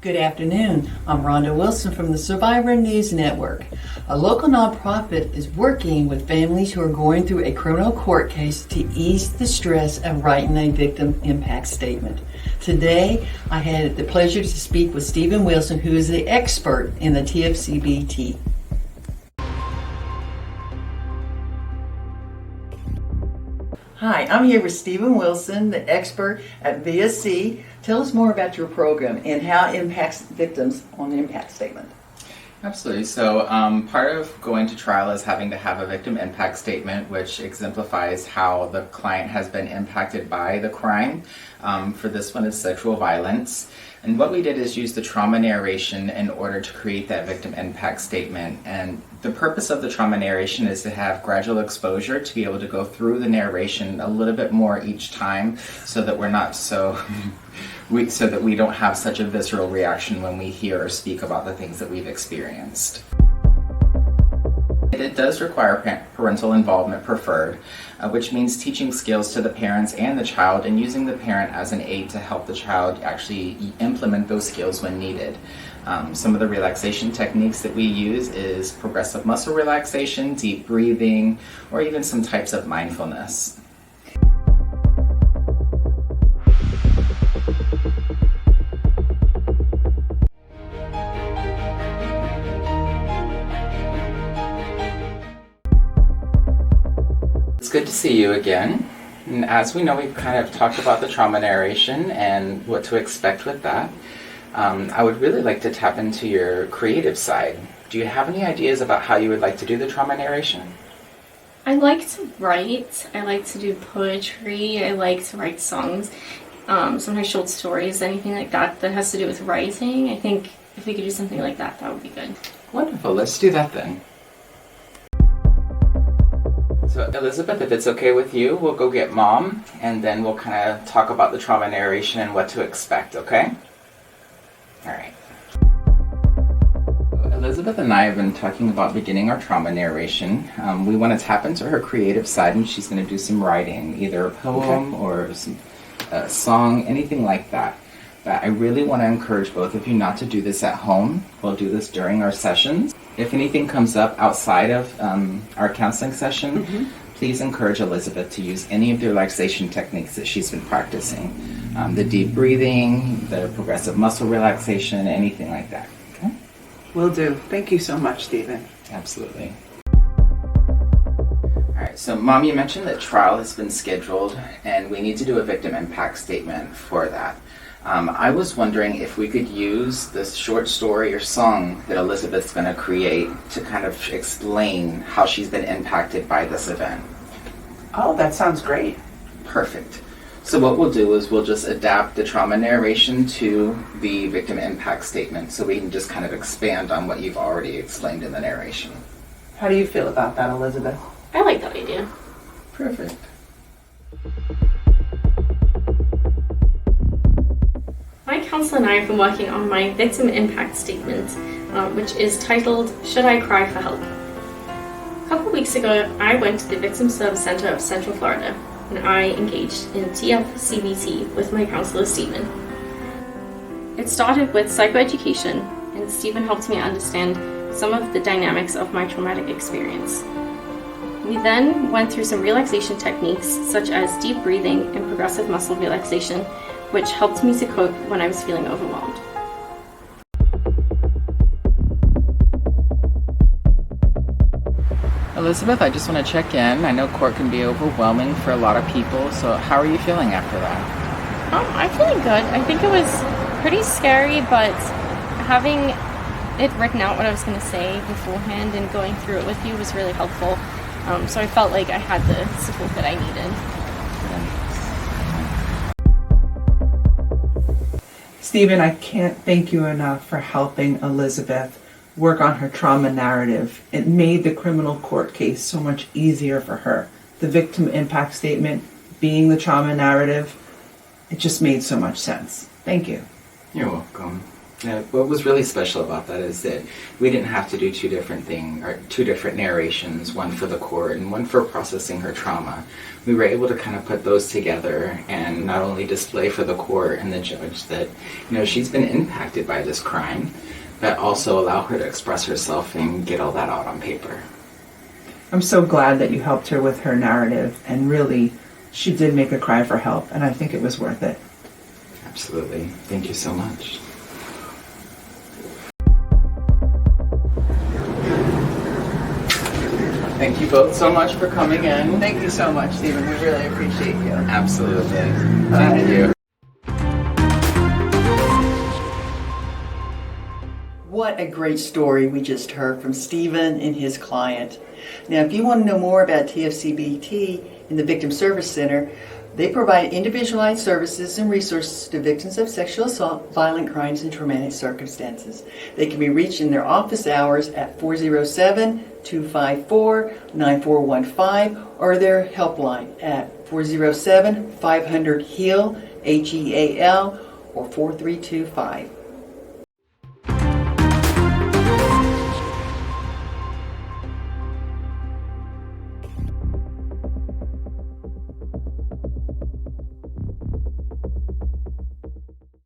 Good afternoon. I'm Rhonda Wilson from the Survivor News Network. A local nonprofit is working with families who are going through a criminal court case to ease the stress of writing a victim impact statement. Today, I had the pleasure to speak with Stephen Wilson, who is the expert in the TF-CBT. Hi, I'm here with Stephen Wilson, the expert at VSC. Tell us more about your program and how it impacts victims on the impact statement. Absolutely. So part of going to trial is having to have a victim impact statement, which exemplifies how the client has been impacted by the crime. For this one, it's sexual violence. And what we did is use the trauma narration in order to create that victim impact statement. And the purpose of the trauma narration is to have gradual exposure, to be able to go through the narration a little bit more each time, so that we're not so that we don't have such a visceral reaction when we hear or speak about the things that we've experienced. It does require parental involvement preferred, which means teaching skills to the parents and the child and using the parent as an aid to help the child actually implement those skills when needed. Some of the relaxation techniques that we use is progressive muscle relaxation, deep breathing, or even some types of mindfulness. It's good to see you again. And as we know, we've kind of talked about the trauma narration and what to expect with that. I would really like to tap into your creative side. Do you have any ideas about how you would like to do the trauma narration? I like to write. I like to do poetry. I like to write songs. Sometimes short stories, anything like that that has to do with writing. I think if we could do something like that, that would be good. Wonderful. Let's do that then. So Elizabeth, if it's okay with you, we'll go get Mom, and then we'll kind of talk about the trauma narration and what to expect, okay? All right. So Elizabeth and I have been talking about beginning our trauma narration. We want to tap into her creative side, and she's going to do some writing, either a poem or a song, anything like that. But I really want to encourage both of you not to do this at home. We'll do this during our sessions. If anything comes up outside of our counseling session, please encourage Elizabeth to use any of the relaxation techniques that she's been practicing. The deep breathing, the progressive muscle relaxation, anything like that. Okay? Will do. Thank you so much, Stephen. Absolutely. All right, so Mom, you mentioned that trial has been scheduled and we need to do a victim impact statement for that. I was wondering if we could use this short story or song that Elizabeth's going to create to kind of explain how she's been impacted by this event. Oh, that sounds great. Perfect. So what we'll do is we'll just adapt the trauma narration to the victim impact statement, so we can just kind of expand on what you've already explained in the narration. How do you feel about that, Elizabeth? I like that idea. Perfect. My counselor and I have been working on my victim impact statement, which is titled, Should I Cry for Help? A couple of weeks ago, I went to the Victim Service Center of Central Florida, and I engaged in TF-CBT with my counselor, Stephen. It started with psychoeducation, and Stephen helped me understand some of the dynamics of my traumatic experience. We then went through some relaxation techniques, such as deep breathing and progressive muscle relaxation, which helped me to cope when I was feeling overwhelmed. Elizabeth, I just want to check in. I know court can be overwhelming for a lot of people, so how are you feeling after that? I'm feeling good. I think it was pretty scary, but having it written out what I was going to say beforehand and going through it with you was really helpful. So I felt like I had the support that I needed. Stephen, I can't thank you enough for helping Elizabeth work on her trauma narrative. It made the criminal court case so much easier for her. The victim impact statement being the trauma narrative, it just made so much sense. Thank you. You're welcome. Now, what was really special about that is that we didn't have to do two different narrations, one for the court and one for processing her trauma. We were able to kind of put those together and not only display for the court and the judge that, she's been impacted by this crime, but also allow her to express herself and get all that out on paper. I'm so glad that you helped her with her narrative, and really, she did make a cry for help, and I think it was worth it. Absolutely. Thank you so much. Thank you both so much for coming in. Thank you so much, Stephen. We really appreciate you. Absolutely. Thank you. What a great story we just heard from Stephen and his client. Now, if you want to know more about TF-CBT in the Victim Service Center, they provide individualized services and resources to victims of sexual assault, violent crimes, and traumatic circumstances. They can be reached in their office hours at 407-254-9415 or their helpline at 407-500-HEAL, HEAL, or 4325.